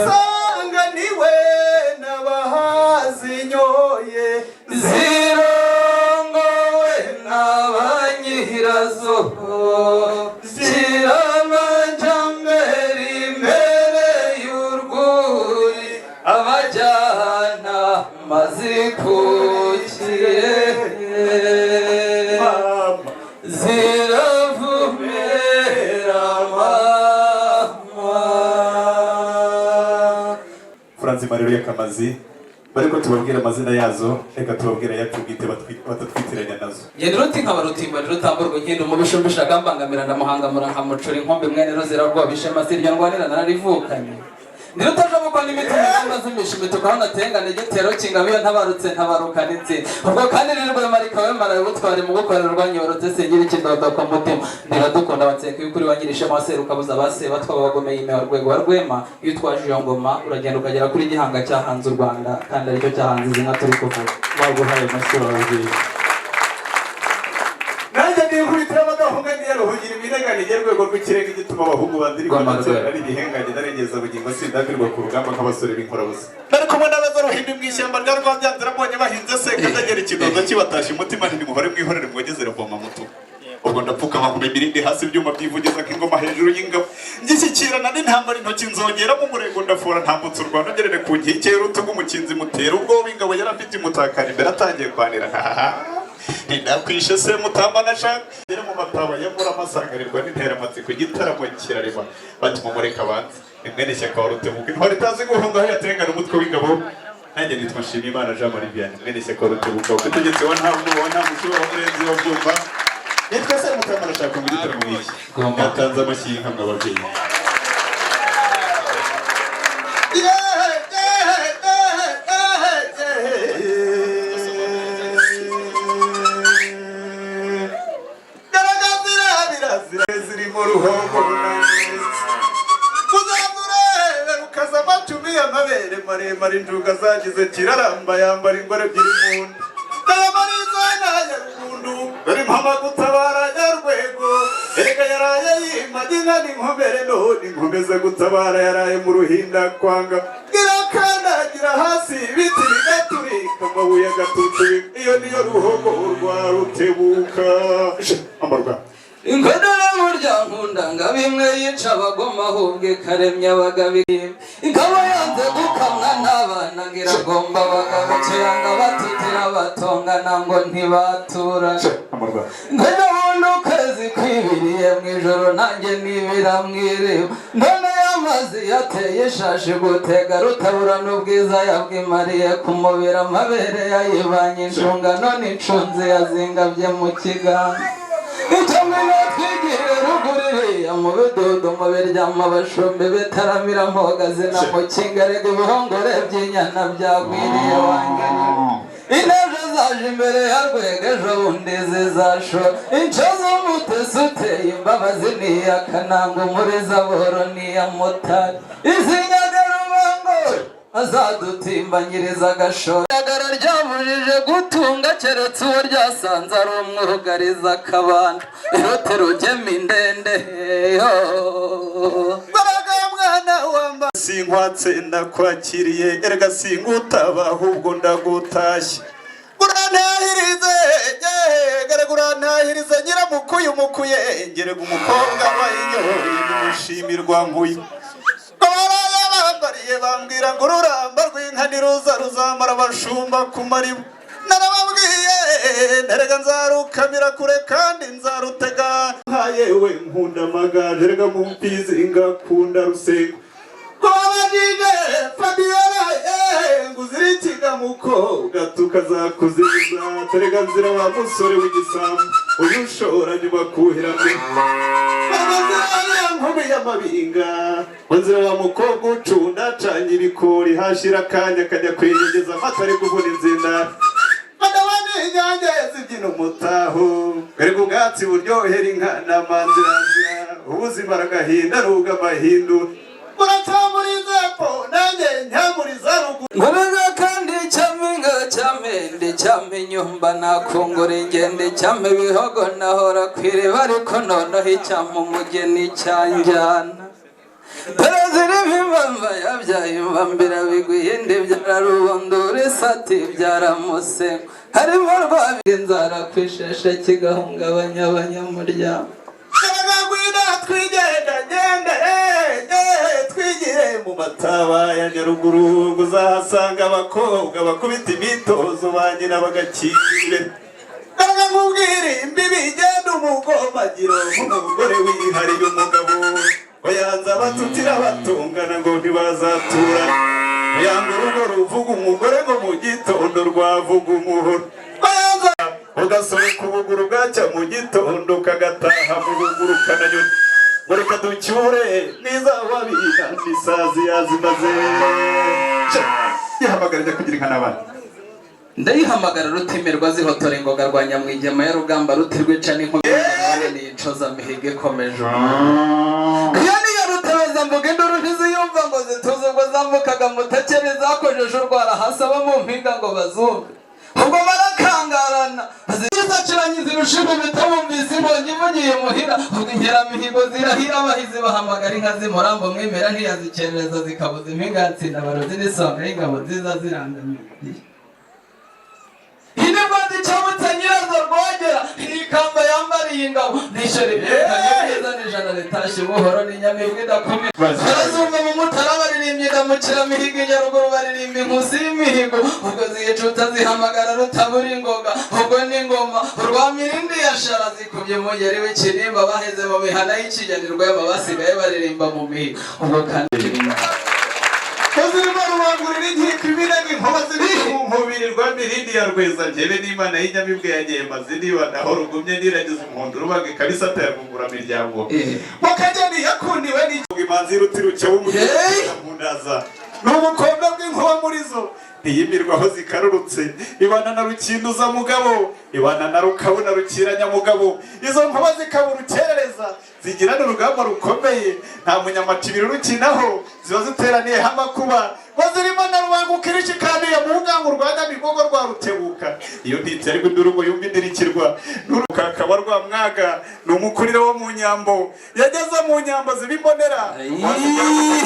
Sanganiwe n'abahazi nyoye zirongowe n'abanyirazo ziramajambere imbere y'urwuri abajyana mazikukiye ziravumera mama. Franzi Mariro y'Akamazi bariko tubabwira amazina yazo reka tubabwira yacu bwite batatwitiranya nazo. Yenduruti nkabarutimba rutamburwa nkindi umubishumbisha gambangamira ndamuhangamura nkamucura inkombe mwene roziragwa bishema siryo ndwanira narivukanye. Nirutaje kwa n'imitima amazimisha imituka hano tengane gitero kingabiyo ntabarutse ntabarukanitse. Ubwo kandi rero marika we maraye butware mu gukorera rwanyorotse sengiri kidodo kwa mutima. Ndiradukunda batseka y'ukuri wanyirishe maseruka buza base batwa bagomeye ime rwego rwema iyo twaje iyo ngoma uragenda ukagera kuri gihanga cyahanze u Rwanda kandi aricyo cyahanze izina turi kuvuga. Waguhaye masura wagiye. Nanje ndikubitira abagahunga ndiyaro hugira ibinegane rwego rw'ikirenge gituma abahungu bandirirwa ndetse ari gihenganye narengeza bugingo sindavirwa ku rugamba nk'abasore b'inkorabusa. Bari kumwe n'abaza ruhimbi mu ishyamba rya Rwabyanzira mbonye bahinze se kadagera ikidodo kibatasha umutima nti muhore mwihorere mwogezere voma mutu. Ubwo ndapfuka bakuma imirindi hasi ibyuma byivugiza k'ingoma hejuru y'ingabo ngishyikirana n'intambara intoki nzongera mu murego ndafura ntambutse u Rwanda ngerere ku nkike y'urutugu umukinzi mutera ubwo ingabo yari afite umutakara imbere atangiye kwanira ndakwishe se mutamba nashaka rero mu mataba yamura amasangarirwa n'interamatsiko igitaramo kirarema bati mumureka abanza imwene shyaka wa Rutebuka intwari itazi guhunga aho yatengana umutwe w'ingabo nanjye nitwa Nshimiyimana Jean Marie Vianney imwene shyaka wa Rutebuka ubutegetsi wa nta mushobora wa murenzi wa byumba nitwa se mutamba nashaka mu gitaramo iki yatanze amashyi y'inkamwe ababyeyi. Maremare injuga zagize kiraramba yambara ingore ebyiri mu nda ndamariza ya rugundu bari mpama gutabara ya rwego erega yaraye yimaga inka n'inkomere none inkomeze gutabara yaraye mu ruhinda kwanga irakandagira hasi ibiti bigaturika amabuye agatutu iyo niyo ruhogo rwa Rutebuka amarwa Inkodora burya nkunda ngabimwe yica abagoma ahubwe karemya abagabiri ingabo yanze gukamwa n'abana ngiragomba bagabiciranga batutira batongana ngo ntibatura ngana bundi ukwezi kwibiriye mu ijoro nanjye nibira mwiriwe none y'amazi yateye ishashi gutega rutabura n'ubwiza yabwimariye kumubira amabere yayibanye inshungano n'incunzi yazingabye mu kiganza icyamenya twigire rugurire mu bidodo mu biryama abashumbi bitaramira mpogazi na mukingarega ibihongore by'inyana byagwiriye wangene intejo zaje imbere ya rwego ejo bundi zizasho inco z'umutesi uteye imbabazi n'iyakananga umuriza boro n'iya mutari izinyaga rubango azadutimbanyiriza agashoro agara ryabujije gutunga keretse uwo ryasanze ari umwugariza akabanda irote rugema indende mbaraga mwana wamba sinkwatse ndakwakiriye erega singutaba ahubwo ndagutashye urantahirize urantahirize nyiramukuye umukuye ngerega umukobwa wayinyoye n'umushimirwa nkuye bambwira ngo ururamba rw'inka niruza ruzamara abashumba ku mariba narababwiye nterega nzarukamira kure kandi nzarutega nkayewe nkunda amagaju erega mu mfizi ngakunda rusengo kwabajije Fabiola nguzira ikigamukobwa tukazakuziza terega nzira wa musore w'igisambu uyu ushora nyuma kuhira nkumi y'amabinga nzira wa mukobwa ucunda acanye ibikori hashira akanya kajya kwenyegeza amata ari kuvuna inzina madabane inyange zibyina umutaho erega ubwatsi buryohera inka n'amanziranzira ubuzima aragahinda ruga amahindu muratamurize po nanjye nyamuriza ruguru ngomeza kandi cyaminga cyamende cyamenyumba nakungura ingende cyame bihogo nahora kwireba ariko noneho icyampa umugeni cyanjyana Tarazirimo imbamba yabyaye imbambira bigwiye ndibyara rubondore sati byaramuse harimo rwabira inzara kwisheshe kigahungabanya abanyamuryango Karagwira twigire mu mataba ya Nyaruguru uzahasanga abakobwa bakubita imitozo banyina bagakire Karagubwire imbibi igenda umugomagiro umugore wihariye umugabo bayanza batutira batungana ngo ntibazatura yanga urugo ruvuga umugore ngo mu gitondo rwavuga umuhoro bayanza ugasohoka ubuguru bwacya mu gitondo kagataha mu buguru kananyoni ngo reka ducyure niza wabina n'isazi yazimaze yihamagarira kugira inka n'abana ndayihamagara rutimirwa zihotora ingoga rwa Nyamwigema ya Rugamba rutirwica n'inkomyi n'incoza mihigo ikomeje iyo niyo rutebeza mvuga induru ntiziyumva ngo zituze ubwo zambukaga mutakere zakojeje urwara hasi aba mu mpinga ngo bazumve ubwo barakangarana zizaciranye zirushiwe bitabumvise imbonye ivugiye muhira ubwo inkeramihigo zirahira abahizi bahamagara inka z'umurambo mwemera ntiyazikerereza zikabuza impinga yatsinda abarozi n'isonga y'ingabo nziza zirangamiye Hinibandi cyamutse nyirazo rwogera nikamba yambariye ingabo nishore neza n'ijana ritashye buhoro n'inyamibwa idakomeye barazumva mu mutara baririmbye ndamukira mihigo Nyaruguru baririmba inkusi y'imihigo ubwo ziyicuta zihamagara rutabura ingoga ubwo n'ingoma urwa mirindi ya shara zikubye umugeri w'ikinimba baheze mu mihana y'ikiganirwa y'abasigaye baririmba mu mihigo ubwo kandi Kozirimo rubangurira inkiko ibirenge inkuba ziri mu mubiri rwa mirindi ya Rwezangebe n'Imana y'inyamibwa yagiye mazini banaho rugumye niragiza umuhondo rubaga kabisa atayagungura miryango mukageni yakundiwe n'icyo imanzi rutiruke w'umudaza n'ubukombe bw'inkuba muri zo ntiyimirwa aho zikarurutse ibana na rukinduza mugabo ibana na rukabu na rukiranya mugabo izo nkuba zikaba urukerereza zigira n'urugamba rukomeye nta munyamacibiri rukinaho ziba ziteraniye amakuba bazirimo na rubangukira ishikaniye mu ngango rwanda migogo rwa rutebuka iyo ntitse ariko indurugo yumva indirikirwa n'uruka akaba rwa mwaga ni umukurire wo mu nyambo yageze mu nyambo zibimbonera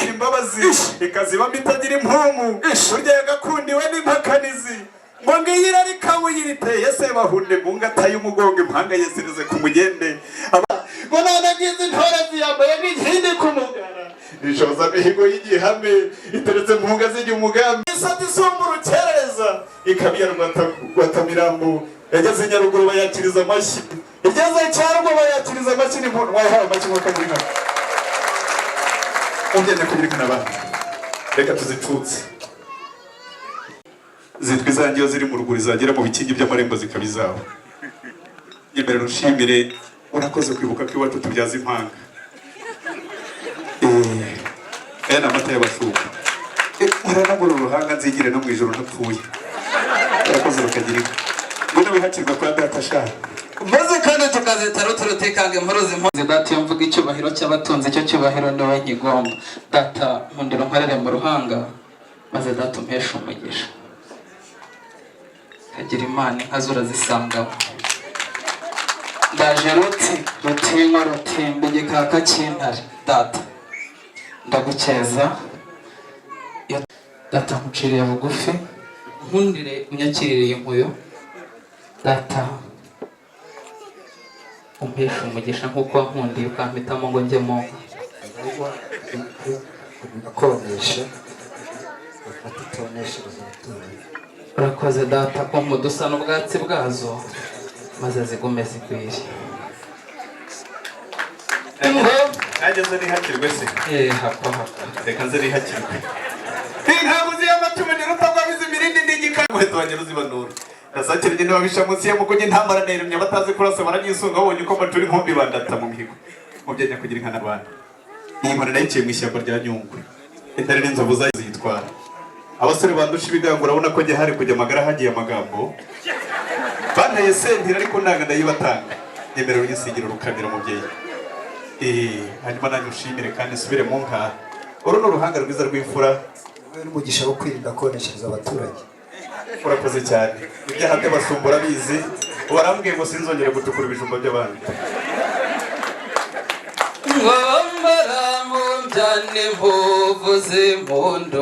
imbabazi ikazibamo itagira impumu burya yagakundiwe n'impakanizi ngo ngiyira rikawuyiriteye se bahunde mu ngata y'umugongo impanga yesirize ku mugende ngo nanagize intore ziyambaye nk'ikindi ku mugara ishoza mihigo y'igihame iteretse mu nga z'igihe umugambi isati isumba urukerereza ikabiya Rwatamirambo yageze Nyaruguru bayakiriza amashyi igeze Cyarwa bayakiriza amashyi n'impundu wahawe amashyi nk'uko muri hano ugende kubirikana abandi reka tuzicutse zitwa izangiyo ziri mu ruguru zagera mu bikingi by'amarembo zikaba izawe imbere rushimire urakoze kwibuka ko iwacu tubyaza impanga aya ni amata y'abashuka uranagura uruhanga nzigire no mu ijoro ntapfuye urakoze bakagira inka mbona wihakirwa kwa data shaka maze kandi tukazita ruturutikanga impuruzi impunzi data iyo mvuga icyubahiro cy'abatunzi icyo cyubahiro niwe nkigomba data nkundira nkorere mu ruhanga maze data umpesha umugisha kagira Imana inka zurazisangamo ndaje rutinywa rutimba igikaka cy'intare data ndagukeza data nkuciriye bugufi nkundire unyakirire inkuyo data umpesha umugisha nk'uko wankundiye ukampitamo ngo njyemo akonesha ufata itoneshereza abaturage urakoze data ko mudusa n'ubwatsi bwazo maze zigume zigwire ageze nihakirwe se hako reka nze nihakirwe inkabuzi y'amatume nirutagwabiza imirindi ndigika muheto wanjye ruzibanura nasakira ngende babisha munsi ya mukunye ntambara neremye batazi kurasa baranyisunga babonye uko maturi nkombi bandata mu mihigo mubyenya kugira inka n'abana iyi nkone nayiciye mu ishyamba rya Nyungwe intare n'inzovu zayo ziyitwara abasore bandusha ibigango urabona ko njye hari kujya amagara hagiye amagambo banteye sentire ariko ndanga ndayibatanga nemerera unyisigira urukamira mubyeyi hanyuma nanjye ushimire kandi nsubire mu nka uru ni uruhanga rwiza rw'imfura n'umugisha wo kwirinda koneshereza abaturage urakoze cyane ibyaha by'abashumba urabizi warambwiye ngo sinzongere gutukura ibijumba by'abandi ngomba cyane imvuvu z'impundu